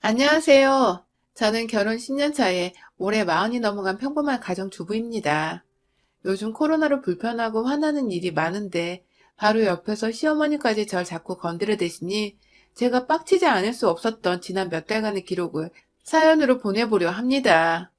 안녕하세요. 저는 결혼 10년 차에 올해 40이 넘어간 평범한 가정주부입니다. 요즘 코로나로 불편하고 화나는 일이 많은데 바로 옆에서 시어머니까지 절 자꾸 건드려대시니 제가 빡치지 않을 수 없었던 지난 몇 달간의 기록을 사연으로 보내보려 합니다.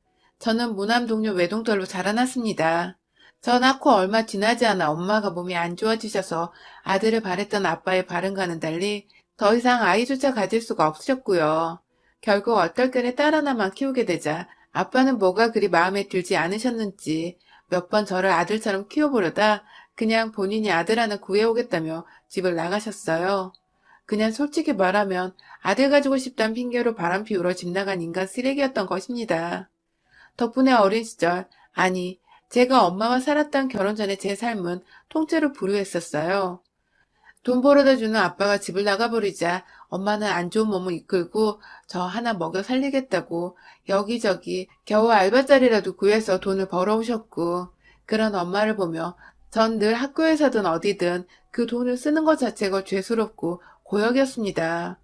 저는 무남 동료 외동딸로 자라났습니다. 저 낳고 얼마 지나지 않아 엄마가 몸이 안 좋아지셔서 아들을 바랬던 아빠의 바람과는 달리 더 이상 아이조차 가질 수가 없으셨고요. 결국 얼떨결에 딸 하나만 키우게 되자 아빠는 뭐가 그리 마음에 들지 않으셨는지 몇 번 저를 아들처럼 키워보려다 그냥 본인이 아들 하나 구해오겠다며 집을 나가셨어요. 그냥 솔직히 말하면 아들 가지고 싶단 핑계로 바람 피우러 집 나간 인간 쓰레기였던 것입니다. 덕분에 어린 시절, 아니, 제가 엄마와 살았던 결혼 전에 제 삶은 통째로 불우했었어요. 돈 벌어다 주는 아빠가 집을 나가버리자 엄마는 안 좋은 몸을 이끌고 저 하나 먹여 살리겠다고 여기저기 겨우 알바자리라도 구해서 돈을 벌어오셨고, 그런 엄마를 보며 전 늘 학교에서든 어디든 그 돈을 쓰는 것 자체가 죄스럽고 고역이었습니다.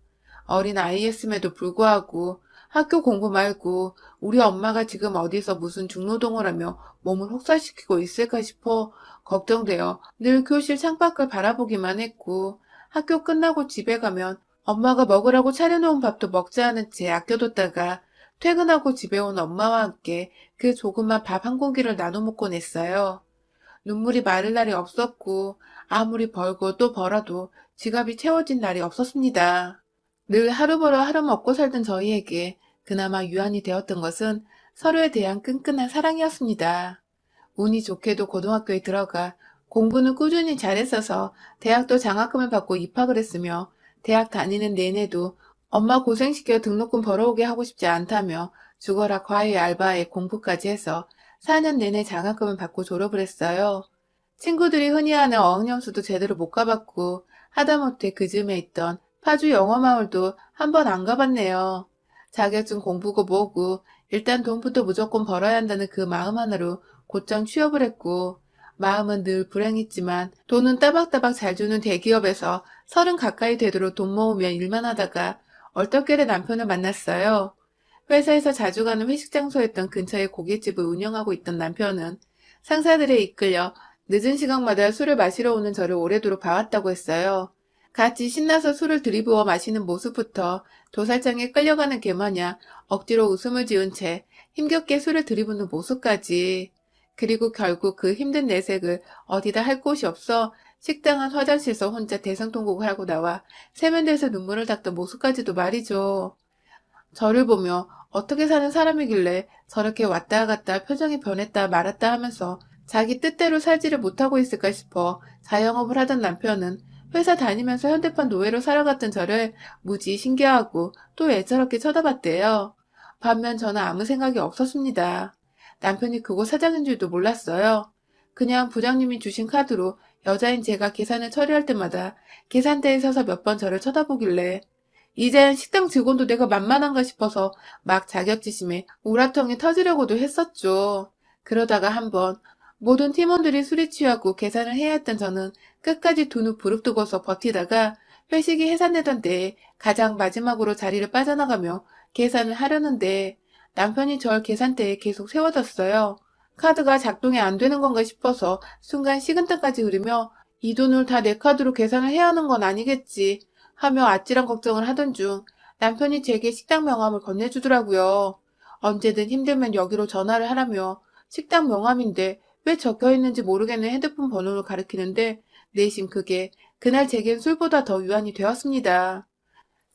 어린 아이였음에도 불구하고 학교 공부 말고 우리 엄마가 지금 어디서 무슨 중노동을 하며 몸을 혹사시키고 있을까 싶어 걱정되어 늘 교실 창밖을 바라보기만 했고, 학교 끝나고 집에 가면 엄마가 먹으라고 차려놓은 밥도 먹지 않은 채 아껴뒀다가 퇴근하고 집에 온 엄마와 함께 그 조그만 밥 한 공기를 나눠 먹곤 했어요. 눈물이 마를 날이 없었고 아무리 벌고 또 벌어도 지갑이 채워진 날이 없었습니다. 늘 하루 벌어 하루 먹고 살던 저희에게 그나마 유한이 되었던 것은 서로에 대한 끈끈한 사랑이었습니다. 운이 좋게도 고등학교에 들어가 공부는 꾸준히 잘했어서 대학도 장학금을 받고 입학을 했으며, 대학 다니는 내내도 엄마 고생시켜 등록금 벌어오게 하고 싶지 않다며 죽어라 과외 알바에 공부까지 해서 4년 내내 장학금을 받고 졸업을 했어요. 친구들이 흔히 하는 어학연수도 제대로 못 가봤고 하다못해 그 즈음에 있던 파주 영어마을도 한 번 안 가봤네요. 자격증 공부고 뭐고 일단 돈부터 무조건 벌어야 한다는 그 마음 하나로 곧장 취업을 했고, 마음은 늘 불행했지만 돈은 따박따박 잘 주는 대기업에서 30 가까이 되도록 돈 모으며 일만 하다가 얼떨결에 남편을 만났어요. 회사에서 자주 가는 회식 장소였던 근처에 고깃집을 운영하고 있던 남편은 상사들에 이끌려 늦은 시간마다 술을 마시러 오는 저를 오래도록 봐왔다고 했어요. 같이 신나서 술을 들이부어 마시는 모습부터 도살장에 끌려가는 개 마냥 억지로 웃음을 지은 채 힘겹게 술을 들이부는 모습까지. 그리고 결국 그 힘든 내색을 어디다 할 곳이 없어 식당 안 화장실에서 혼자 대성통곡을 하고 나와 세면대에서 눈물을 닦던 모습까지도 말이죠. 저를 보며 어떻게 사는 사람이길래 저렇게 왔다 갔다 표정이 변했다 말았다 하면서 자기 뜻대로 살지를 못하고 있을까 싶어 자영업을 하던 남편은 회사 다니면서 현대판 노예로 살아갔던 저를 무지 신기하고 또 애처롭게 쳐다봤대요. 반면 저는 아무 생각이 없었습니다. 남편이 그곳 사장인 줄도 몰랐어요. 그냥 부장님이 주신 카드로 여자인 제가 계산을 처리할 때마다 계산대에 서서 몇 번 저를 쳐다보길래 이젠 식당 직원도 내가 만만한가 싶어서 막 자격지심에 우라통이 터지려고도 했었죠. 그러다가 한번 모든 팀원들이 술에 취하고 계산을 해야 했던 저는 끝까지 두 눈 부릅뜨고서 버티다가 회식이 해산되던 때에 가장 마지막으로 자리를 빠져나가며 계산을 하려는데 남편이 절 계산대에 계속 세워뒀어요. 카드가 작동이 안 되는 건가 싶어서 순간 식은땀까지 흐르며 이 돈을 다 내 카드로 계산을 해야 하는 건 아니겠지 하며 아찔한 걱정을 하던 중 남편이 제게 식당 명함을 건네주더라고요. 언제든 힘들면 여기로 전화를 하라며. 식당 명함인데 왜 적혀있는지 모르겠는 핸드폰 번호를 가리키는데 내심 그게 그날 제겐 술보다 더 유한이 되었습니다.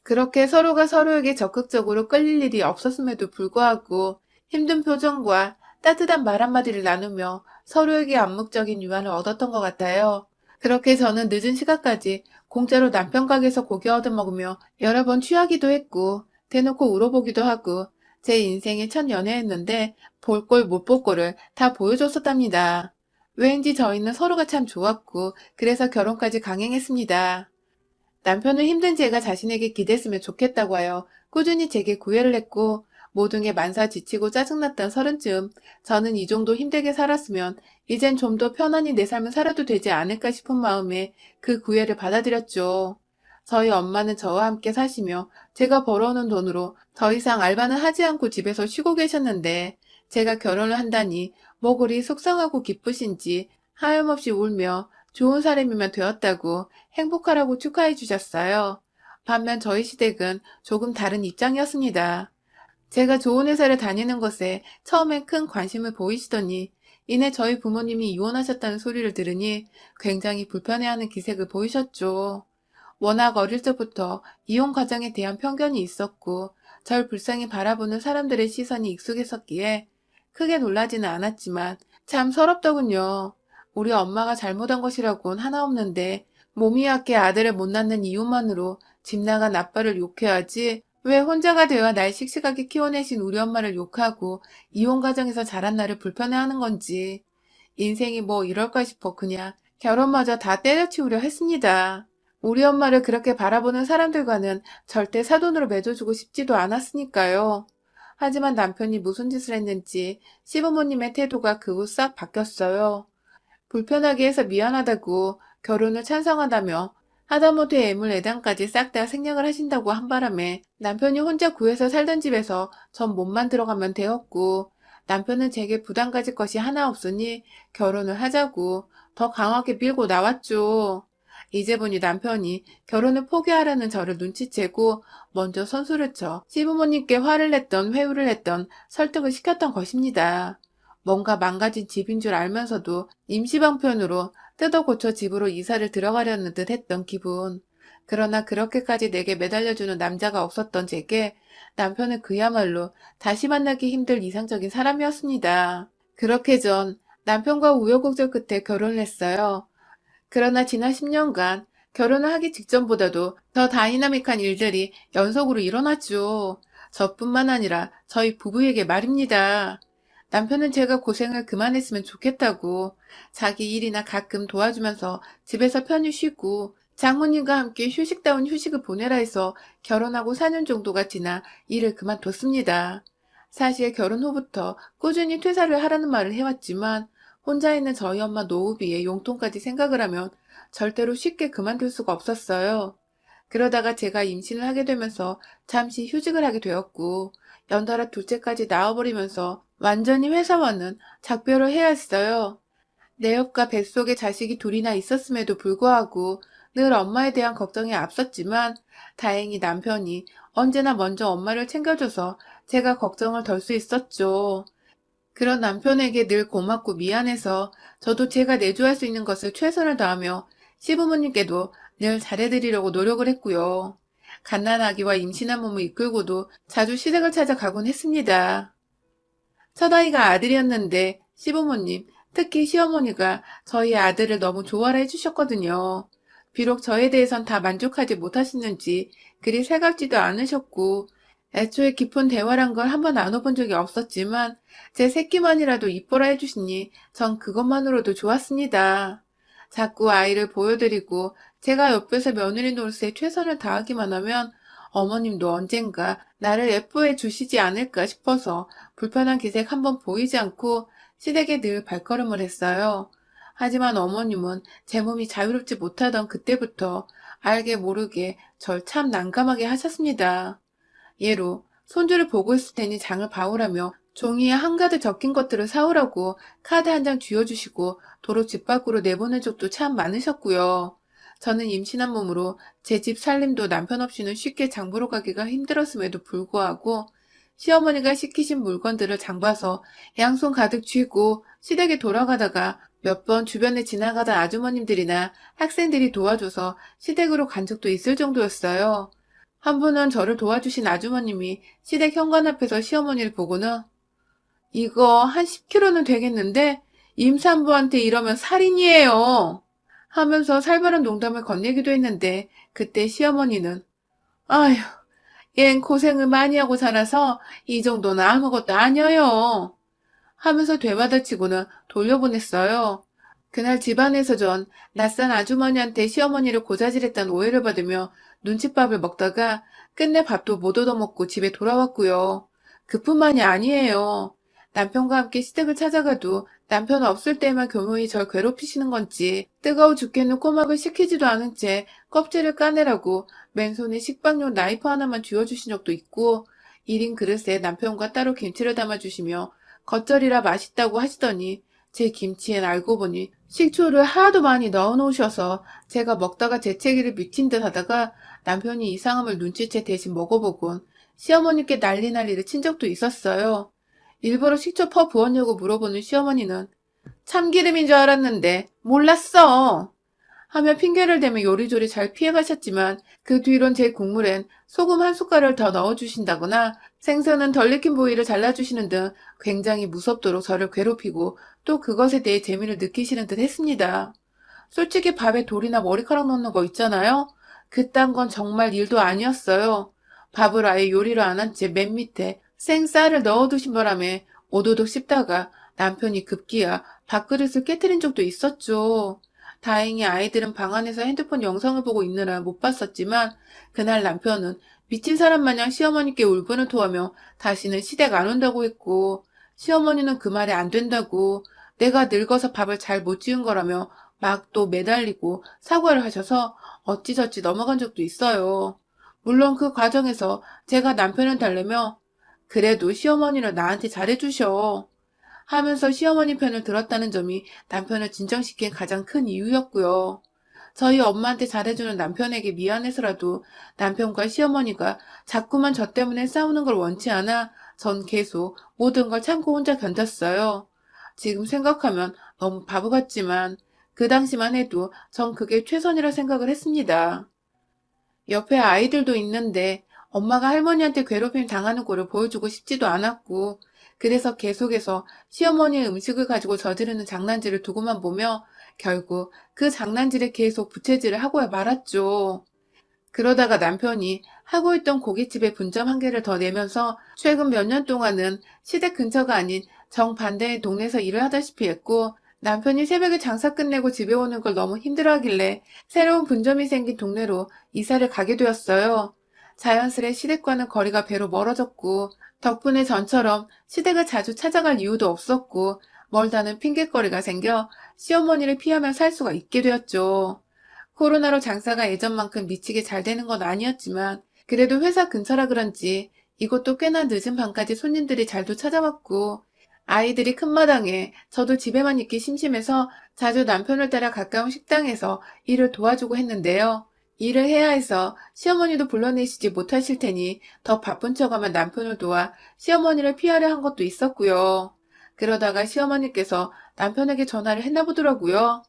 그렇게 서로가 서로에게 적극적으로 끌릴 일이 없었음에도 불구하고 힘든 표정과 따뜻한 말 한마디를 나누며 서로에게 암묵적인 유한을 얻었던 것 같아요. 그렇게 저는 늦은 시간까지 공짜로 남편 가게에서 고기 얻어먹으며 여러 번 취하기도 했고 대놓고 울어보기도 하고 제 인생의 첫 연애였는데 볼 꼴 못 볼 꼴을 다 보여줬었답니다. 왠지 저희는 서로가 참 좋았고 그래서 결혼까지 강행했습니다. 남편은 힘든 제가 자신에게 기댔으면 좋겠다고 하여 꾸준히 제게 구애를 했고, 모든 게 만사 지치고 짜증났던 30쯤 저는 이 정도 힘들게 살았으면 이젠 좀 더 편안히 내 삶을 살아도 되지 않을까 싶은 마음에 그 구애를 받아들였죠. 저희 엄마는 저와 함께 사시며 제가 벌어오는 돈으로 더 이상 알바는 하지 않고 집에서 쉬고 계셨는데 제가 결혼을 한다니 뭐 그리 속상하고 기쁘신지 하염없이 울며 좋은 사람이면 되었다고 행복하라고 축하해 주셨어요. 반면 저희 시댁은 조금 다른 입장이었습니다. 제가 좋은 회사를 다니는 것에 처음엔 큰 관심을 보이시더니 이내 저희 부모님이 이혼하셨다는 소리를 들으니 굉장히 불편해하는 기색을 보이셨죠. 워낙 어릴 적부터 이혼 과정에 대한 편견이 있었고 절 불쌍히 바라보는 사람들의 시선이 익숙했었기에 크게 놀라지는 않았지만 참 서럽더군요. 우리 엄마가 잘못한 것이라고는 하나 없는데 몸이 약해 아들을 못 낳는 이유만으로 집 나간 아빠를 욕해야지 왜 혼자가 되어 날 씩씩하게 키워내신 우리 엄마를 욕하고 이혼 과정에서 자란 나를 불편해하는 건지 인생이 뭐 이럴까 싶어 그냥 결혼마저 다 때려치우려 했습니다. 우리 엄마를 그렇게 바라보는 사람들과는 절대 사돈으로 맺어주고 싶지도 않았으니까요. 하지만 남편이 무슨 짓을 했는지 시부모님의 태도가 그 후 싹 바뀌었어요. 불편하게 해서 미안하다고 결혼을 찬성한다며 하다못해 애물애당까지 싹 다 생략을 하신다고 한 바람에 남편이 혼자 구해서 살던 집에서 전 몸만 들어가면 되었고 남편은 제게 부담 가질 것이 하나 없으니 결혼을 하자고 더 강하게 밀고 나왔죠. 이제 보니 남편이 결혼을 포기하라는 저를 눈치채고 먼저 선수를 쳐 시부모님께 화를 냈던 회유를 했던 설득을 시켰던 것입니다. 뭔가 망가진 집인 줄 알면서도 임시방편으로 뜯어 고쳐 집으로 이사를 들어가려는 듯 했던 기분. 그러나 그렇게까지 내게 매달려주는 남자가 없었던 제게 남편은 그야말로 다시 만나기 힘들 이상적인 사람이었습니다. 그렇게 전 남편과 우여곡절 끝에 결혼을 했어요. 그러나 지난 10년간 결혼을 하기 직전보다도 더 다이나믹한 일들이 연속으로 일어났죠. 저뿐만 아니라 저희 부부에게 말입니다. 남편은 제가 고생을 그만했으면 좋겠다고 자기 일이나 가끔 도와주면서 집에서 편히 쉬고 장모님과 함께 휴식다운 휴식을 보내라 해서 결혼하고 4년 정도가 지나 일을 그만뒀습니다. 사실 결혼 후부터 꾸준히 퇴사를 하라는 말을 해왔지만 혼자 있는 저희 엄마 노후비의 용돈까지 생각을 하면 절대로 쉽게 그만둘 수가 없었어요. 그러다가 제가 임신을 하게 되면서 잠시 휴직을 하게 되었고 연달아 둘째까지 낳아버리면서 완전히 회사와는 작별을 해야 했어요. 내 옆과 뱃속에 자식이 둘이나 있었음에도 불구하고 늘 엄마에 대한 걱정이 앞섰지만 다행히 남편이 언제나 먼저 엄마를 챙겨줘서 제가 걱정을 덜 수 있었죠. 그런 남편에게 늘 고맙고 미안해서 저도 제가 내조할 수 있는 것을 최선을 다하며 시부모님께도 늘 잘해드리려고 노력을 했고요. 갓난아기와 임신한 몸을 이끌고도 자주 시댁을 찾아가곤 했습니다. 첫아이가 아들이었는데 시부모님, 특히 시어머니가 저희 아들을 너무 좋아라 해주셨거든요. 비록 저에 대해선 다 만족하지 못하시는지 그리 살갑지도 않으셨고 애초에 깊은 대화란 걸 한번 나눠본 적이 없었지만 제 새끼만이라도 이뻐라 해주시니 전 그것만으로도 좋았습니다. 자꾸 아이를 보여드리고 제가 옆에서 며느리 노릇에 최선을 다하기만 하면 어머님도 언젠가 나를 예뻐해 주시지 않을까 싶어서 불편한 기색 한번 보이지 않고 시댁에 늘 발걸음을 했어요. 하지만 어머님은 제 몸이 자유롭지 못하던 그때부터 알게 모르게 절 참 난감하게 하셨습니다. 예로 손주를 보고 있을 테니 장을 봐오라며 종이에 한가득 적힌 것들을 사오라고 카드 한 장 쥐어주시고 도로 집 밖으로 내보낸 적도 참 많으셨고요. 저는 임신한 몸으로 제 집 살림도 남편 없이는 쉽게 장 보러 가기가 힘들었음에도 불구하고 시어머니가 시키신 물건들을 장 봐서 양손 가득 쥐고 시댁에 돌아가다가 몇 번 주변에 지나가던 아주머님들이나 학생들이 도와줘서 시댁으로 간 적도 있을 정도였어요. 한 분은 저를 도와주신 아주머님이 시댁 현관 앞에서 시어머니를 보고는 이거 한 10kg는 되겠는데 임산부한테 이러면 살인이에요 하면서 살벌한 농담을 건네기도 했는데 그때 시어머니는 아휴 얜 고생을 많이 하고 살아서 이 정도는 아무것도 아니에요 하면서 되받아치고는 돌려보냈어요. 그날 집안에서 전 낯선 아주머니한테 시어머니를 고자질했다는 오해를 받으며 눈칫밥을 먹다가 끝내 밥도 못 얻어먹고 집에 돌아왔고요. 그뿐만이 아니에요. 남편과 함께 시댁을 찾아가도 남편 없을 때만 교묘히 절 괴롭히시는 건지 뜨거워 죽겠는 꼬막을 식히지도 않은 채 껍질을 까내라고 맨손에 식빵용 나이프 하나만 쥐어주신 적도 있고 1인 그릇에 남편과 따로 김치를 담아주시며 겉절이라 맛있다고 하시더니 제 김치엔 알고 보니 식초를 하도 많이 넣어놓으셔서 제가 먹다가 재채기를 미친 듯 하다가 남편이 이상함을 눈치채 대신 먹어보곤 시어머니께 난리를 친 적도 있었어요. 일부러 식초 퍼 부었냐고 물어보는 시어머니는 참기름인 줄 알았는데 몰랐어 하며 핑계를 대며 요리조리 잘 피해가셨지만 그 뒤론 제 국물엔 소금 한 숟갈을 더 넣어주신다거나 생선은 덜 익힌 부위를 잘라주시는 등 굉장히 무섭도록 저를 괴롭히고 또 그것에 대해 재미를 느끼시는 듯 했습니다. 솔직히 밥에 돌이나 머리카락 넣는 거 있잖아요. 그딴 건 정말 일도 아니었어요. 밥을 아예 요리를 안 한 채 맨 밑에 생쌀을 넣어두신 바람에 오도독 씹다가 남편이 급기야 밥그릇을 깨트린 적도 있었죠. 다행히 아이들은 방 안에서 핸드폰 영상을 보고 있느라 못 봤었지만 그날 남편은 미친 사람 마냥 시어머니께 울분을 토하며 다시는 시댁 안 온다고 했고 시어머니는 그 말이 안 된다고 내가 늙어서 밥을 잘 못 지은 거라며 막 또 매달리고 사과를 하셔서 어찌저찌 넘어간 적도 있어요. 물론 그 과정에서 제가 남편을 달래며 그래도 시어머니는 나한테 잘해주셔 하면서 시어머니 편을 들었다는 점이 남편을 진정시킨 가장 큰 이유였고요. 저희 엄마한테 잘해주는 남편에게 미안해서라도 남편과 시어머니가 자꾸만 저 때문에 싸우는 걸 원치 않아 전 계속 모든 걸 참고 혼자 견뎠어요. 지금 생각하면 너무 바보 같지만 그 당시만 해도 전 그게 최선이라 생각을 했습니다. 옆에 아이들도 있는데 엄마가 할머니한테 괴롭힘 당하는 꼴을 보여주고 싶지도 않았고 그래서 계속해서 시어머니의 음식을 가지고 저지르는 장난질을 두고만 보며 결국 그 장난질에 계속 부채질을 하고야 말았죠. 그러다가 남편이 하고 있던 고깃집에 분점 한 개를 더 내면서 최근 몇 년 동안은 시댁 근처가 아닌 정반대의 동네에서 일을 하다시피 했고 남편이 새벽에 장사 끝내고 집에 오는 걸 너무 힘들어하길래 새로운 분점이 생긴 동네로 이사를 가게 되었어요. 자연스레 시댁과는 거리가 배로 멀어졌고 덕분에 전처럼 시댁을 자주 찾아갈 이유도 없었고 멀다는 핑곗거리가 생겨 시어머니를 피하며 살 수가 있게 되었죠. 코로나로 장사가 예전만큼 미치게 잘 되는 건 아니었지만 그래도 회사 근처라 그런지 이곳도 꽤나 늦은 밤까지 손님들이 잘도 찾아왔고 아이들이 큰 마당에 저도 집에만 있기 심심해서 자주 남편을 따라 가까운 식당에서 일을 도와주고 했는데요. 일을 해야 해서 시어머니도 불러내시지 못하실 테니 더 바쁜 척하면 남편을 도와 시어머니를 피하려 한 것도 있었고요. 그러다가 시어머니께서 남편에게 전화를 했나 보더라고요.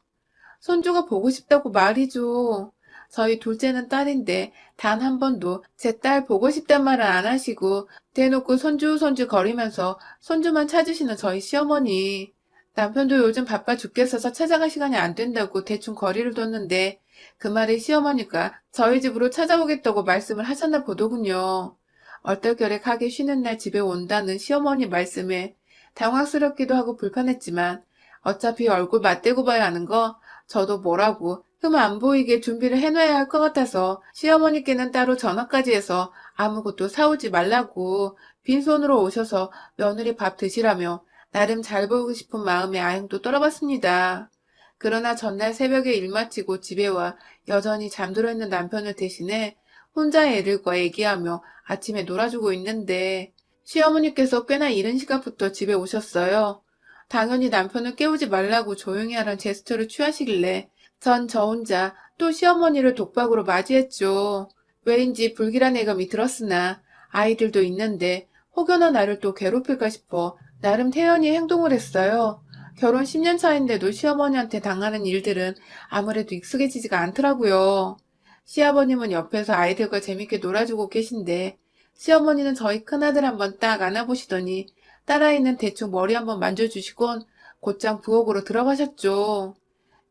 손주가 보고 싶다고 말이죠. 저희 둘째는 딸인데 단 한 번도 제 딸 보고 싶단 말을 안 하시고 대놓고 손주 거리면서 손주만 찾으시는 저희 시어머니. 남편도 요즘 바빠 죽겠어서 찾아갈 시간이 안 된다고 대충 거리를 뒀는데 그 말에 시어머니가 저희 집으로 찾아오겠다고 말씀을 하셨나 보더군요. 얼떨결에 가게 쉬는 날 집에 온다는 시어머니 말씀에 당황스럽기도 하고 불편했지만 어차피 얼굴 맞대고 봐야 하는 거 저도 뭐라고 흠 안 보이게 준비를 해놔야 할 것 같아서 시어머니께는 따로 전화까지 해서 아무것도 사오지 말라고 빈손으로 오셔서 며느리 밥 드시라며 나름 잘 보이고 싶은 마음에 아행도 떨어봤습니다. 그러나 전날 새벽에 일 마치고 집에 와 여전히 잠들어 있는 남편을 대신해 혼자 애들과 얘기하며 아침에 놀아주고 있는데 시어머니께서 꽤나 이른 시각부터 집에 오셨어요. 당연히 남편을 깨우지 말라고 조용히 하라는 제스처를 취하시길래 전 저 혼자 또 시어머니를 독박으로 맞이했죠. 왜인지 불길한 예감이 들었으나 아이들도 있는데 혹여나 나를 또 괴롭힐까 싶어 나름 태연히 행동을 했어요. 결혼 10년 차인데도 시어머니한테 당하는 일들은 아무래도 익숙해지지가 않더라고요. 시아버님은 옆에서 아이들과 재밌게 놀아주고 계신데 시어머니는 저희 큰아들 한번 딱 안아보시더니 딸아이는 대충 머리 한번 만져주시곤 곧장 부엌으로 들어가셨죠.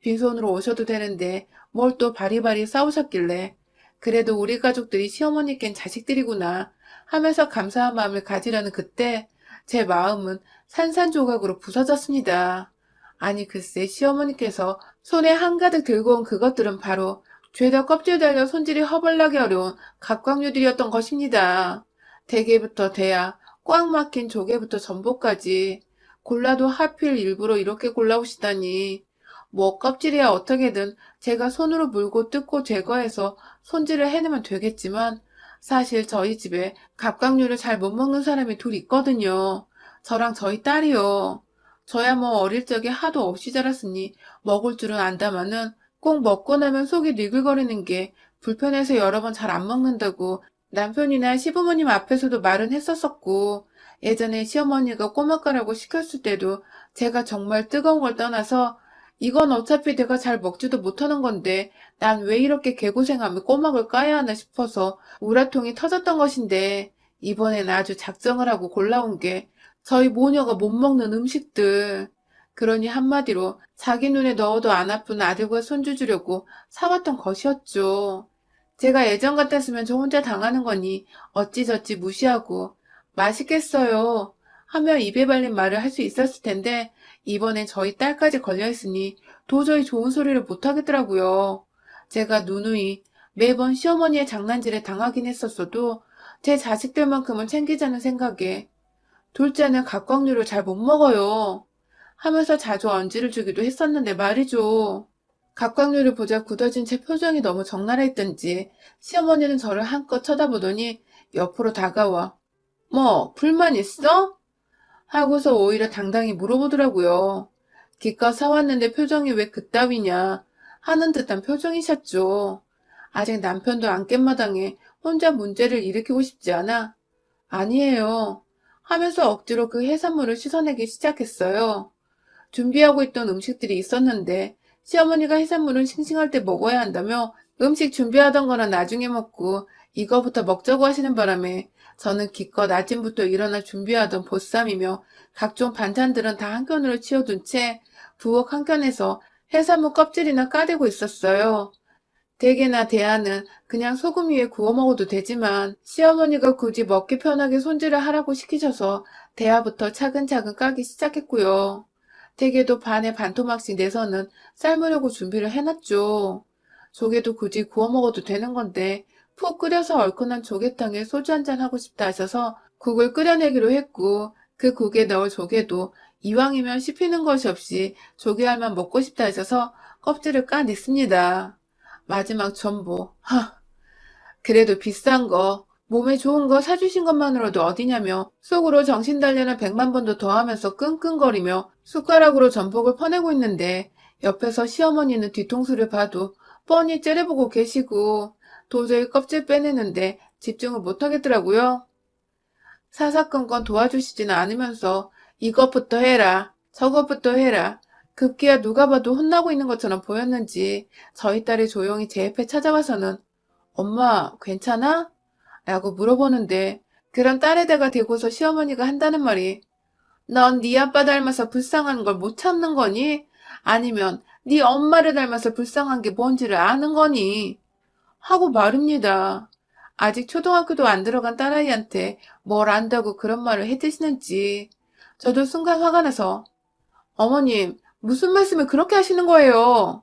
빈손으로 오셔도 되는데 뭘 또 바리바리 싸우셨길래 그래도 우리 가족들이 시어머니께는 자식들이구나 하면서 감사한 마음을 가지려는 그때 제 마음은 산산조각으로 부서졌습니다. 아니 글쎄 시어머니께서 손에 한가득 들고 온 그것들은 바로 죄다 껍질 달려 손질이 허벌나게 어려운 갑각류들이었던 것입니다. 대게부터 대야, 꽉 막힌 조개부터 전복까지 골라도 하필 일부러 이렇게 골라오시다니. 뭐 껍질이야 어떻게든 제가 손으로 물고 뜯고 제거해서 손질을 해내면 되겠지만 사실 저희 집에 갑각류를 잘 못 먹는 사람이 둘 있거든요. 저랑 저희 딸이요. 저야 뭐 어릴 적에 하도 없이 자랐으니 먹을 줄은 안다마는 꼭 먹고 나면 속이 니글거리는 게 불편해서 여러 번 잘 안 먹는다고 남편이나 시부모님 앞에서도 말은 했었었고 예전에 시어머니가 꼬막가라고 시켰을 때도 제가 정말 뜨거운 걸 떠나서 이건 어차피 내가 잘 먹지도 못하는 건데 난 왜 이렇게 개고생하며 꼬막을 까야 하나 싶어서 우라통이 터졌던 것인데 이번엔 아주 작정을 하고 골라온 게 저희 모녀가 못 먹는 음식들. 그러니 한마디로 자기 눈에 넣어도 안 아픈 아들과 손주 주려고 사왔던 것이었죠. 제가 예전 같았으면 저 혼자 당하는 거니 어찌저찌 무시하고 맛있겠어요 하며 입에 발린 말을 할 수 있었을 텐데 이번엔 저희 딸까지 걸려있으니 도저히 좋은 소리를 못하겠더라고요. 제가 누누이 매번 시어머니의 장난질에 당하긴 했었어도 제 자식들만큼은 챙기자는 생각에 둘째는 갑각류를 잘 못 먹어요 하면서 자주 언지를 주기도 했었는데 말이죠. 갑각류를 보자 굳어진 제 표정이 너무 적나라했던지 시어머니는 저를 한껏 쳐다보더니 옆으로 다가와 뭐 불만 있어? 하고서 오히려 당당히 물어보더라고요. 기껏 사왔는데 표정이 왜 그따위냐 하는 듯한 표정이셨죠. 아직 남편도 안 깬 마당에 혼자 문제를 일으키고 싶지 않아 아니에요 하면서 억지로 그 해산물을 씻어내기 시작했어요. 준비하고 있던 음식들이 있었는데 시어머니가 해산물은 싱싱할 때 먹어야 한다며 음식 준비하던 거는 나중에 먹고 이거부터 먹자고 하시는 바람에 저는 기껏 아침부터 일어나 준비하던 보쌈이며 각종 반찬들은 다 한 켠으로 치워둔 채 부엌 한 켠에서 해산물 껍질이나 까대고 있었어요. 대게나 대하는 그냥 소금 위에 구워 먹어도 되지만 시어머니가 굳이 먹기 편하게 손질을 하라고 시키셔서 대하부터 차근차근 까기 시작했고요. 대게도 반에 반토막씩 내서는 삶으려고 준비를 해놨죠. 조개도 굳이 구워 먹어도 되는 건데 푹 끓여서 얼큰한 조개탕에 소주 한잔 하고 싶다 하셔서 국을 끓여내기로 했고 그 국에 넣을 조개도 이왕이면 씹히는 것이 없이 조개알만 먹고 싶다 하셔서 껍질을 까냈습니다. 마지막 전보. 그래도 비싼 거, 몸에 좋은 거 사주신 것만으로도 어디냐며 속으로 정신 달래는 100만 번도 더 하면서 끙끙거리며 숟가락으로 전복을 퍼내고 있는데 옆에서 시어머니는 뒤통수를 봐도 뻔히 째려보고 계시고 도저히 껍질 빼내는데 집중을 못하겠더라고요. 사사건건 도와주시지는 않으면서 이것부터 해라, 저것부터 해라. 급기야 누가 봐도 혼나고 있는 것처럼 보였는지 저희 딸이 조용히 제 옆에 찾아와서는 엄마 괜찮아? 라고 물어보는데 그런 딸에다가 대고서 시어머니가 한다는 말이 넌 네 아빠 닮아서 불쌍한 걸 못 참는 거니? 아니면 네 엄마를 닮아서 불쌍한 게 뭔지를 아는 거니? 하고 말입니다. 아직 초등학교도 안 들어간 딸아이한테 뭘 안다고 그런 말을 해대시는지 저도 순간 화가 나서 어머님 무슨 말씀을 그렇게 하시는 거예요?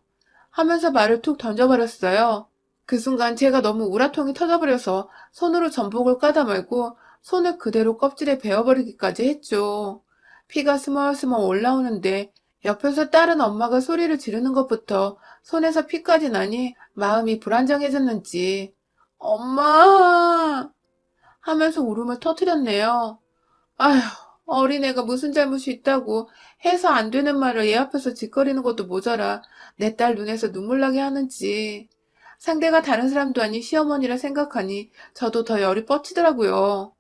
하면서 말을 툭 던져버렸어요. 그 순간 제가 너무 우라통이 터져버려서 손으로 전복을 까다 말고 손을 그대로 껍질에 베어버리기까지 했죠. 피가 스멀스멀 올라오는데 옆에서 다른 엄마가 소리를 지르는 것부터 손에서 피까지 나니 마음이 불안정해졌는지 엄마 하면서 울음을 터뜨렸네요. 아휴 어린애가 무슨 잘못이 있다고 해서 안 되는 말을 얘 앞에서 짓거리는 것도 모자라 내 딸 눈에서 눈물 나게 하는지 상대가 다른 사람도 아닌 시어머니라 생각하니 저도 더 열이 뻗치더라고요.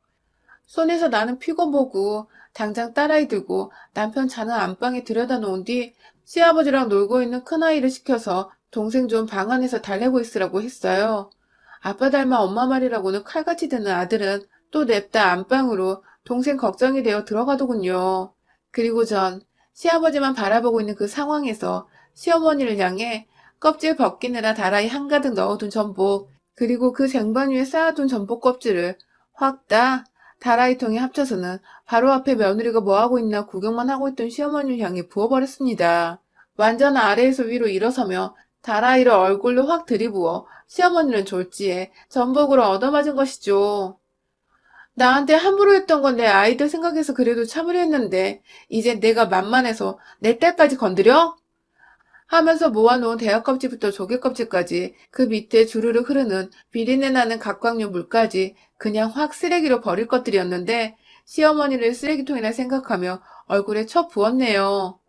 손에서 나는 피고 보고 당장 딸아이 들고 남편 자는 안방에 들여다 놓은 뒤 시아버지랑 놀고 있는 큰아이를 시켜서 동생 좀 방 안에서 달래고 있으라고 했어요. 아빠 닮아 엄마 말이라고는 칼같이 듣는 아들은 또 냅다 안방으로 동생 걱정이 되어 들어가더군요. 그리고 전 시아버지만 바라보고 있는 그 상황에서 시어머니를 향해 껍질 벗기느라 다라이 한가득 넣어둔 전복 그리고 그 쟁반 위에 쌓아둔 전복 껍질을 확 따 다라이통에 합쳐서는 바로 앞에 며느리가 뭐하고 있나 구경만 하고 있던 시어머니를 향해 부어버렸습니다. 완전 아래에서 위로 일어서며 다라이를 얼굴로 확 들이부어 시어머니는 졸지에 전복으로 얻어맞은 것이죠. 나한테 함부로 했던 건 내 아이들 생각해서 그래도 참으려 했는데, 이제 내가 만만해서 내 딸까지 건드려? 하면서 모아놓은 대학 껍질부터 조개 껍질까지 그 밑에 주르르 흐르는 비린내 나는 각광류 물까지 그냥 확 쓰레기로 버릴 것들이었는데 시어머니를 쓰레기통이나 생각하며 얼굴에 쳐 부었네요.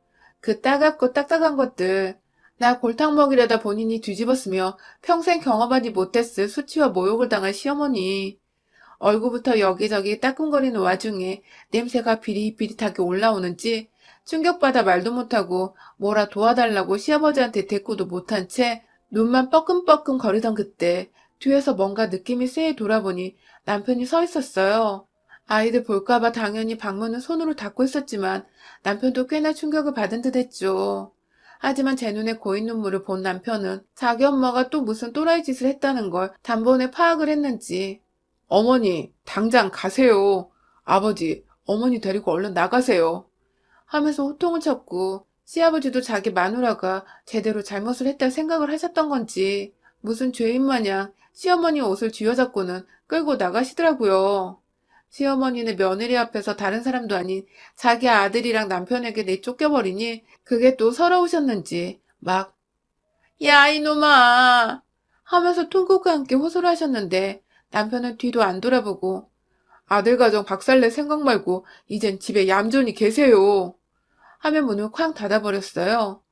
그 따갑고 딱딱한 것들. 나 골탕 먹이려다 본인이 뒤집었으며 평생 경험하지 못했을 수치와 모욕을 당한 시어머니. 얼굴부터 여기저기 따끔거리는 와중에 냄새가 비릿비릿하게 올라오는지 충격받아 말도 못하고 뭐라 도와달라고 시아버지한테 대꾸도 못한 채 눈만 뻐끔뻐끔 거리던 그때 뒤에서 뭔가 느낌이 쎄해 돌아보니 남편이 서 있었어요. 아이들 볼까봐 당연히 방문은 손으로 닫고 있었지만 남편도 꽤나 충격을 받은 듯 했죠. 하지만 제 눈에 고인 눈물을 본 남편은 자기 엄마가 또 무슨 또라이 짓을 했다는 걸 단번에 파악을 했는지 어머니, 당장 가세요. 아버지, 어머니 데리고 얼른 나가세요. 하면서 호통을 쳤고, 시아버지도 자기 마누라가 제대로 잘못을 했다 생각을 하셨던 건지, 무슨 죄인 마냥 시어머니 옷을 쥐어잡고는 끌고 나가시더라고요. 시어머니는 며느리 앞에서 다른 사람도 아닌 자기 아들이랑 남편에게 내쫓겨버리니, 그게 또 서러우셨는지, 막, 야, 이놈아! 하면서 통곡과 함께 호소를 하셨는데, 남편은 뒤도 안 돌아보고 아들 가정 박살낼 생각 말고 이젠 집에 얌전히 계세요. 하며 문을 쾅 닫아버렸어요.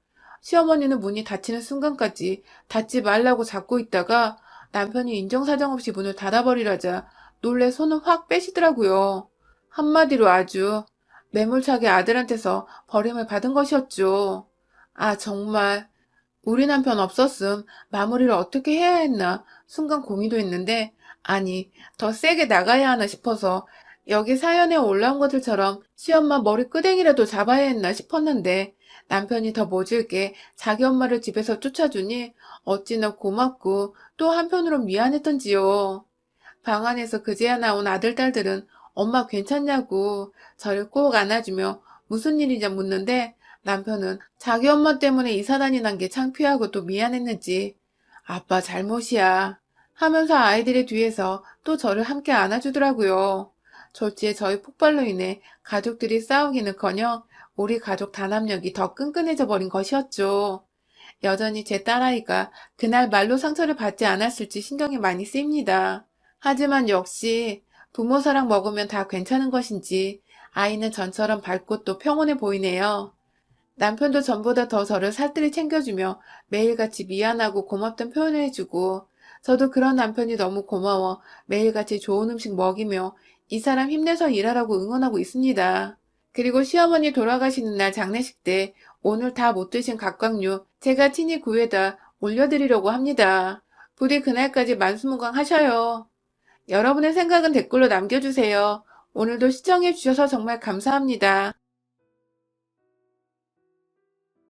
시어머니는 문이 닫히는 순간까지 닫지 말라고 잡고 있다가 남편이 인정사정 없이 문을 닫아버리라자 놀래 손을 확 빼시더라고요. 한마디로 아주 매몰차게 아들한테서 버림을 받은 것이었죠. 아, 정말 우리 남편 없었음 마무리를 어떻게 해야 했나 순간 고민도 했는데 아니 더 세게 나가야 하나 싶어서 여기 사연에 올라온 것들처럼 시엄마 머리 끄댕이라도 잡아야 했나 싶었는데 남편이 더 모질게 자기 엄마를 집에서 쫓아주니 어찌나 고맙고 또 한편으로 미안했던지요. 방 안에서 그제야 나온 아들, 딸들은 엄마 괜찮냐고 저를 꼭 안아주며 무슨 일이냐 묻는데 남편은 자기 엄마 때문에 이사단이 난 게 창피하고 또 미안했는지 아빠 잘못이야 하면서 아이들의 뒤에서 또 저를 함께 안아주더라고요. 졸지에 저희 폭발로 인해 가족들이 싸우기는커녕 우리 가족 단합력이 더 끈끈해져 버린 것이었죠. 여전히 제 딸아이가 그날 말로 상처를 받지 않았을지 신경이 많이 쓰입니다. 하지만 역시 부모 사랑 먹으면 다 괜찮은 것인지 아이는 전처럼 밝고 또 평온해 보이네요. 남편도 전보다 더 저를 살뜰히 챙겨주며 매일같이 미안하고 고맙던 표현을 해주고 저도 그런 남편이 너무 고마워 매일같이 좋은 음식 먹이며 이 사람 힘내서 일하라고 응원하고 있습니다. 그리고 시어머니 돌아가시는 날 장례식 때 오늘 다 못 드신 각각류 제가 친히 구해다 올려드리려고 합니다. 부디 그날까지 만수무강하셔요. 여러분의 생각은 댓글로 남겨주세요. 오늘도 시청해주셔서 정말 감사합니다.